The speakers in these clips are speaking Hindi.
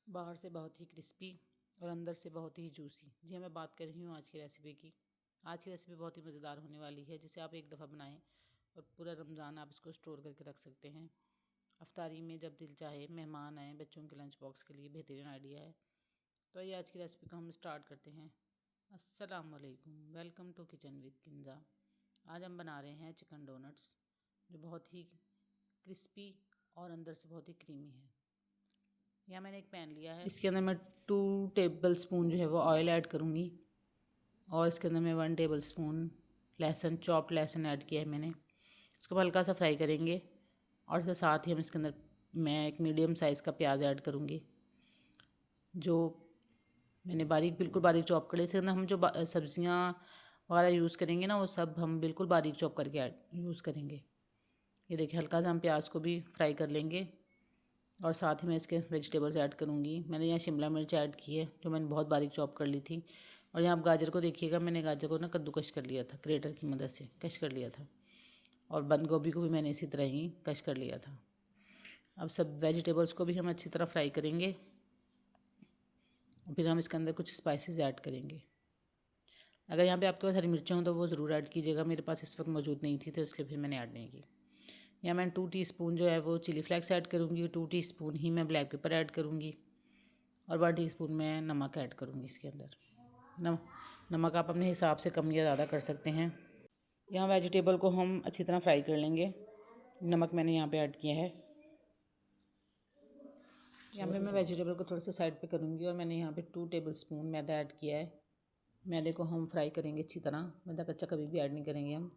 बाहर से बहुत ही क्रिस्पी और अंदर से बहुत ही जूसी। जी हाँ, मैं बात कर रही हूँ आज की रेसिपी की। आज की रेसिपी बहुत ही मज़ेदार होने वाली है, जिसे आप एक दफ़ा बनाएं और पूरा रमज़ान आप इसको स्टोर करके रख सकते हैं। अफ्तारी में जब दिल चाहे, मेहमान आए, बच्चों के लंच बॉक्स के लिए बेहतरीन आइडिया है। तो ये आज की रेसिपी को हम स्टार्ट करते हैं। अस्सलाम वालेकुम, welcome to kitchen with Kinza. आज हम बना रहे हैं चिकन डोनट्स, जो बहुत ही क्रिस्पी और अंदर से बहुत ही क्रीमी है। यहाँ मैंने एक पैन लिया है, इसके अंदर मैं 2 टेबल स्पून जो है वो ऑयल ऐड करूँगी और इसके अंदर मैं 1 टेबल स्पून लहसुन, चॉप्ड लहसुन ऐड किया है मैंने। इसको हल्का सा फ्राई करेंगे और इसके साथ ही हम इसके अंदर मैं एक मीडियम साइज़ का प्याज ऐड करूँगी, जो मैंने बिल्कुल बारीक चॉप करे। इसके अंदर हम जो सब्जियाँ वगैरह यूज़ करेंगे ना, वो सब हम बिल्कुल बारीक चॉप करके यूज़ करेंगे। ये देखिए, हल्का सा हम प्याज को भी फ्राई कर लेंगे और साथ ही मैं इसके वेजिटेबल्स ऐड करूँगी। मैंने यहाँ शिमला मिर्च ऐड की है, जो मैंने बहुत बारीक चॉप कर ली थी। और यहाँ आप गाजर को देखिएगा, मैंने गाजर को ना कद्दूकश कर लिया था, ग्रेटर की मदद से कश कर लिया था। और बंद गोभी को भी मैंने इसी तरह ही कश कर लिया था। अब सब वेजिटेबल्स को भी हम अच्छी तरह फ्राई करेंगे। फिर हम इसके अंदर कुछ स्पाइसेस ऐड करेंगे। अगर यहाँ पे आपके पास हरी मिर्चें हों तो वो ज़रूर ऐड कीजिएगा। मेरे पास इस वक्त मौजूद नहीं थी, तो इसलिए फिर मैंने ऐड नहीं की। यहाँ मैं 2 टीस्पून जो है वो चिली फ्लेक्स ऐड करूँगी, 2 टीस्पून ही मैं ब्लैक पेपर ऐड करूँगी और 1 टीस्पून मैं नमक ऐड करूँगी इसके अंदर। नमक आप अपने हिसाब से कम या ज़्यादा कर सकते हैं। यहाँ वेजिटेबल को हम अच्छी तरह फ्राई कर लेंगे। नमक मैंने यहाँ पे ऐड किया है। यहाँ पे मैं वेजिटेबल को थोड़ा सा साइड पे करूँगी और मैंने यहाँ पे 2 टेबल स्पून मैदा ऐड किया है। मैदे को हम फ्राई करेंगे अच्छी तरह। मैदा कच्चा कभी भी ऐड नहीं करेंगे हम।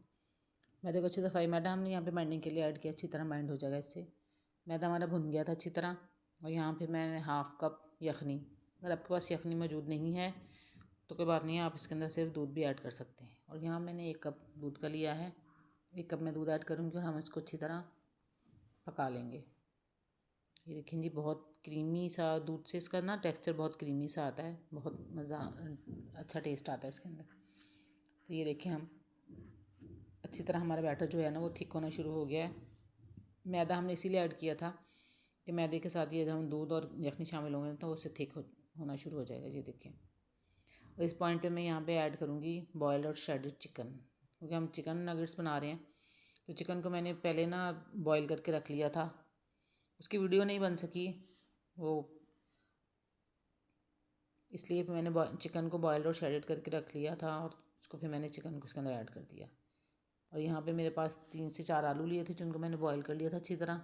मैदे को अच्छी तरह फ्राई, मैदा हमने यहाँ पे बाइंडिंग के लिए ऐड किया, अच्छी तरह बाइंड हो जाएगा इससे। मैदा हमारा भुन गया था अच्छी तरह। और यहाँ पे मैंने 1/2 कप यखनी, अगर आपके पास यखनी मौजूद नहीं है तो कोई बात नहीं है, आप इसके अंदर सिर्फ दूध भी ऐड कर सकते हैं। और यहाँ मैंने 1 कप दूध का लिया है। 1 कप में दूध ऐड करूँगी और हम इसको अच्छी तरह पका लेंगे। ये देखें जी, बहुत क्रीमी सा दूध से इसका ना टेक्सचर बहुत क्रीमी सा आता है, बहुत मज़ा, अच्छा टेस्ट आता है इसके अंदर। तो ये देखें, हम अच्छी तरह हमारा बैटर जो है ना वो थिक होना शुरू हो गया है। मैदा हमने इसीलिए ऐड किया था कि मैदे के साथ ये जब हम दूध और यखनी शामिल होंगे तो उससे थिक होना शुरू हो जाएगा। ये देखें, और इस पॉइंट पे मैं यहाँ पे ऐड करूँगी बॉयल्ड और श्रेडेड चिकन, क्योंकि हम चिकन नगेट्स बना रहे हैं। तो चिकन को मैंने पहले ना बॉयल करके रख लिया था, उसकी वीडियो नहीं बन सकी वो, इसलिए मैंने चिकन को बॉयल्ड और श्रेडेड करके रख लिया था और उसको फिर मैंने चिकन को इसके अंदर ऐड कर दिया। और यहाँ पे मेरे पास 3 से 4 आलू लिए थे, जिनको मैंने बॉईल कर लिया था, अच्छी तरह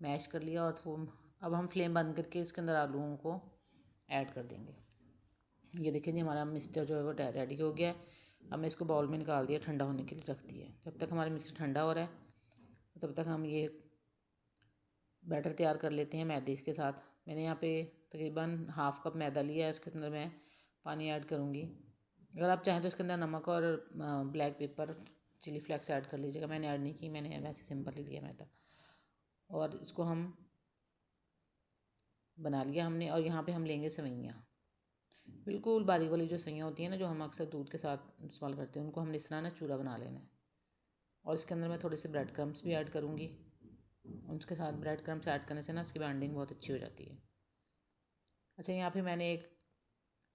मैश कर लिया। और अब हम फ्लेम बंद करके इसके अंदर आलूओं को ऐड कर देंगे। ये देखिए जी, हमारा मिक्सचर जो है वो रेडी हो गया है। अब मैं इसको बाउल में निकाल दिया, ठंडा होने के लिए रख दिया। जब तक हमारा मिक्सचर ठंडा हो रहा है तब तक हम ये बैटर तैयार कर लेते हैं मैदे के साथ। मैंने यहाँ पे तकरीबन 1/2 कप मैदा लिया है, उसके अंदर मैं पानी ऐड करूँगी। अगर आप चाहें तो इसके अंदर नमक और black pepper, chilli flakes add कर लीजिएगा। मैंने ऐड नहीं की, मैंने वैसे सिंपल ही लिया मैदा। और इसको हम बना लिया हमने। और यहाँ पे हम लेंगे सेवइयाँ, बिल्कुल बारीक वाली जो सेवइयाँ होती हैं ना, जो हम अक्सर दूध के साथ इस्तेमाल करते हैं, उनको हमने इस तरह ना चूरा बना लेना है। और इसके अंदर मैं थोड़े से ब्रेड क्रम्स भी ऐड करूँगी। उसके साथ ब्रेड क्रम्स ऐड करने से ना इसकी बाइंडिंग बहुत अच्छी हो जाती है। अच्छा, यहाँ पे मैंने एक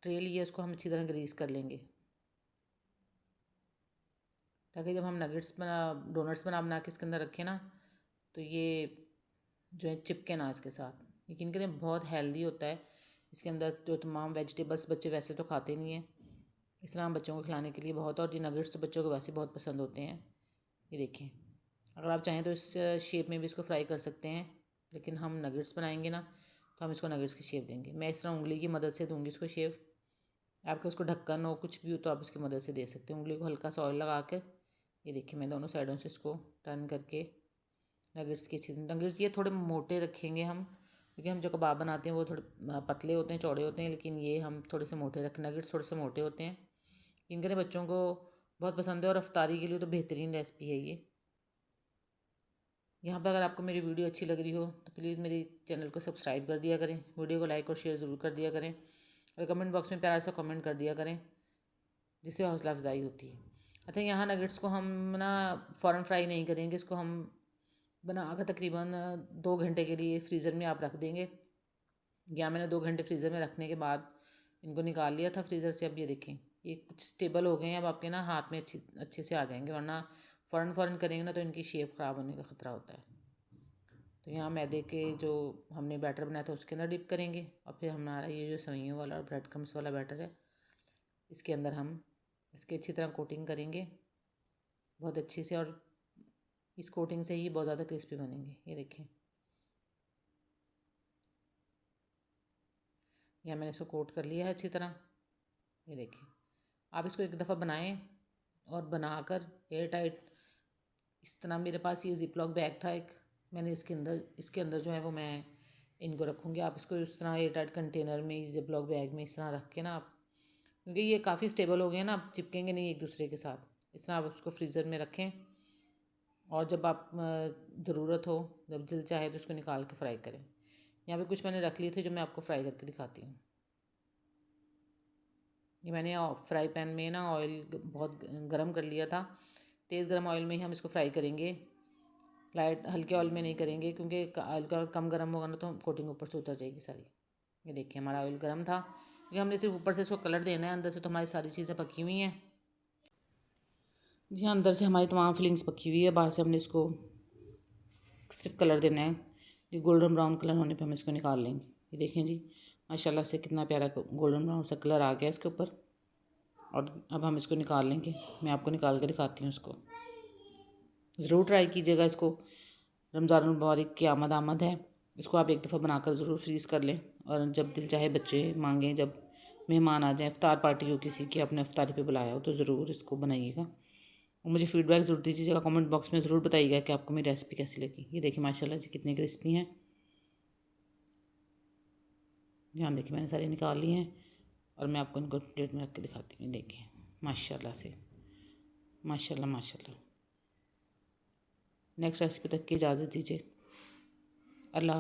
ट्रे लिया, उसको हम अच्छी तरह ग्रीस कर लेंगे, ताकि जब हम डोनट्स बना के इसके अंदर रखें ना, तो ये जो है चिपके ना इसके साथ। यकीन करें, बहुत हेल्दी होता है। इसके अंदर जो तमाम वेजिटेबल्स, बच्चे वैसे तो खाते नहीं हैं, इस तरह हम बच्चों को खिलाने के लिए बहुत। और ये नगेट्स तो बच्चों को वैसे बहुत पसंद होते हैं। ये देखें, अगर आप चाहें तो इस शेप में भी इसको फ्राई कर सकते हैं, लेकिन हम नगेट्स बनाएंगे ना, तो हम इसको नगेट्स की शेप देंगे। मैं इस तरह उंगली की मदद से दूंगी इसको शेप। आपके उसको ढक्कन हो, कुछ भी हो, तो आप इसकी मदद से दे सकते हैं। उंगली को हल्का सा ऑयल लगा कर, ये देखिए, मैं दोनों साइडों से इसको टर्न करके नगेट्स की अच्छी नगेट्स, ये थोड़े मोटे रखेंगे हम, क्योंकि हम जो कबाब बनाते हैं वो थोड़े पतले होते हैं, चौड़े होते हैं, लेकिन ये हम थोड़े से मोटे नगेट्स थोड़े से मोटे होते हैं। इनके बच्चों को बहुत पसंद है और अफ्तारी के लिए तो बेहतरीन रेसिपी है ये। यहाँ पर अगर आपको मेरी वीडियो अच्छी लग रही हो तो प्लीज़ मेरे चैनल को सब्सक्राइब कर दिया करें, वीडियो को लाइक और शेयर ज़रूर कर दिया करें, और कमेंट बॉक्स में प्यारा सा कमेंट कर दिया करें, जिससे हौसला अफजाई होती है। अच्छा, यहाँ नगेट्स को हम ना फ़ौरन फ्राई नहीं करेंगे, इसको हम बना कर तकरीबन 2 घंटे के लिए फ्रीज़र में आप रख देंगे। यहाँ मैंने 2 घंटे फ्रीज़र में रखने के बाद इनको निकाल लिया था फ्रीज़र से। अब ये देखें ये कुछ स्टेबल हो गए हैं। अब आपके ना हाथ में अच्छे से आ जाएंगे, वरना फ़ौरन करेंगे ना तो इनकी शेप ख़राब होने का ख़तरा होता है। तो यहाँ मैदे के जो हमने बैटर बनाया था उसके अंदर डिप करेंगे, और फिर हमारा ये जो सेवइयों वाला और ब्रेड क्रम्स वाला बैटर है इसके अंदर हम इसकी अच्छी तरह कोटिंग करेंगे बहुत अच्छी से, और इस कोटिंग से ही बहुत ज़्यादा क्रिस्पी बनेंगे। ये देखें यहाँ मैंने इसको कोट कर लिया है अच्छी तरह। ये देखिए आप इसको एक दफ़ा बनाएं और बनाकर एयर टाइट, इस तरह मेरे पास ये ज़िप-लॉक बैग था एक, मैंने इसके अंदर जो है वो मैं इनको रखूँगी। आप इसको इस तरह एयर टाइट कंटेनर में, ज़िप-लॉक बैग में इस तरह रख के ना आप, क्योंकि ये काफ़ी स्टेबल हो गए हैं ना, आप चिपकेंगे नहीं एक दूसरे के साथ। इस तरह आप उसको फ्रीज़र में रखें और जब आप ज़रूरत हो, जब दिल चाहे तो उसको निकाल के फ्राई करें। यहाँ पे कुछ मैंने रख लिए थे जो मैं आपको फ्राई करके दिखाती हूँ। ये मैंने फ्राई पैन में ना ऑयल बहुत गर्म कर लिया था। तेज़ गर्म ऑयल में ही हम इसको फ्राई करेंगे, लाइट हल्के ऑयल में नहीं करेंगे, क्योंकि ऑयल का कम गर्म होगा ना तो कोटिंग ऊपर से उतर जाएगी सारी। ये देखिए हमारा ऑयल गर्म था, क्योंकि हमने सिर्फ ऊपर से इसको कलर देना है, अंदर से तो हमारी सारी चीज़ें पकी हुई हैं। जी हाँ, अंदर से हमारी तमाम फिलिंग्स पकी हुई है, बाहर से हमने इसको सिर्फ कलर देना है। ये गोल्डन ब्राउन कलर होने पे हम इसको निकाल लेंगे। ये देखें जी माशाल्लाह से कितना प्यारा गोल्डन ब्राउन सा कलर आ गया इसके ऊपर। और अब हम इसको निकाल लेंगे, मैं आपको निकाल के दिखाती हूँ इसको। ज़रूर ट्राई कीजिएगा इसको, रमज़ान मुबारक की आमद है। इसको आप एक दफ़ा बनाकर ज़रूर फ्रीज़ कर लें, और जब दिल चाहे बच्चे मांगें, जब मेहमान आ जाएँ, इफ्तार पार्टी हो किसी की, आपने इफ्तारी पे बुलाया हो, तो ज़रूर इसको बनाइएगा। और मुझे फ़ीडबैक ज़रूर दीजिएगा, कमेंट बॉक्स में ज़रूर बताइएगा कि आपको मेरी रेसिपी कैसी लगी। ये देखिए माशाल्लाह जी कितनी क्रिस्पी हैं। यहाँ देखिए मैंने सारे निकाल लिए हैं और मैं आपको इनको प्लेट में रख के दिखाती हूँ। देखिए माशाल्लाह से, माशाल्लाह माशाल्लाह। नेक्स्ट रेसिपी तक की इजाज़त दीजिए। अल्लाह।